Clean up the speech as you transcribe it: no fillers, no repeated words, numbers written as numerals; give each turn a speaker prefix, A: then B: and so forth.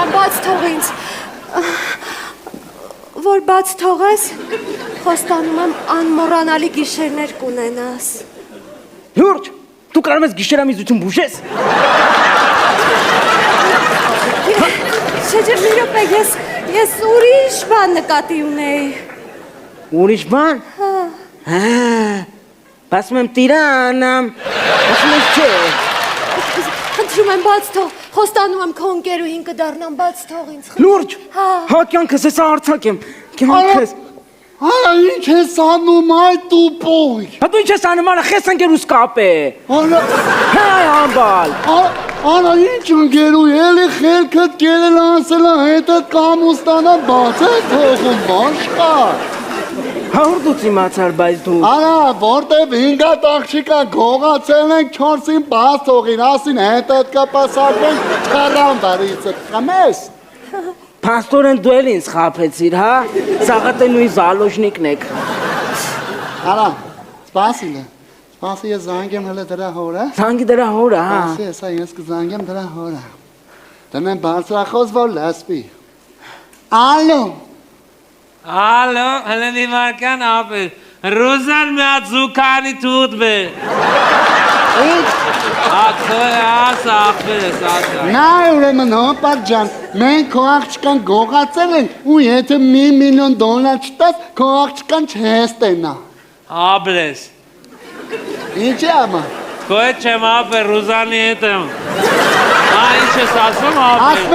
A: խնդրում եմ բաց թող ինձ, որ բաց թողես, խոստանում եմ անմոռանալի գիշերներ կունենաս։
B: Լուրջ, դու կարող ես գիշերամիզություն բուժես։
A: Չէ, մի րոպե, ես ուրիշ բան նկատի ունեի։
B: Ուրիշ բան։ Հա։ Ասում եմ տիրանամ։ Ասում ես չէ։
A: Խնդրում եմ բաց թող, խոստանում եմ քո ընկերուհին կդառնամ, բաց թող ինձ։
B: Լուրջ։ Հա կյանքս ես արցակ եմ։ Կյանքս։
C: Արա ինչ ես անում այդ տուպոյ։
B: Հա դու ինչ ես անում, արա խես ընկերուս կապ է։
C: Արա
B: Հա ամբալ։
C: Արա ինչ ընկերու էլի խելքդ կերել անսելա հետդ կամուստանա բաց է թողում բաշխար։
B: Հա ուր դուց իմացար բայց դու։
C: Արա որտեվ հինգատ աղջիկա գողացել ենք 4-ին բաց թողին, ասին հետդ կպասարվենք չարան բարիցը կամես։
B: Պաստորեն դու էլ ինձ խապեցիր, հա։ Սաղատենույի զալոժնիկն եք։
C: Արա, սպասիլը, սպասի ես զանգեմ հլը դրա հորը։
B: Զանգի դրա հորը, հա։
C: Սպասի եսա ես կզանգեմ դրա հորը։ Դնեմ բարձրախոս որ լասպի։ Ալո։
D: Ալո, հլենի վարկան ապեր, Ռոզան մի հատ զուքանի թուտ բե։
C: Ինչ։
D: Ակսոյ աս ապեր ես ասա։
C: Նա ուրեմն հոպար ջան, մենք քո աղջկան գողացել ենք ու եթե $1 միլիոն չտաս, քո աղջկան չես տենա։
D: Աբրես։
C: Ինչ է ամա։
D: Քո հետ չեմ ապեր, Ռոզանի հետ եմ։ Հա, ինչ ես ասում ապեր։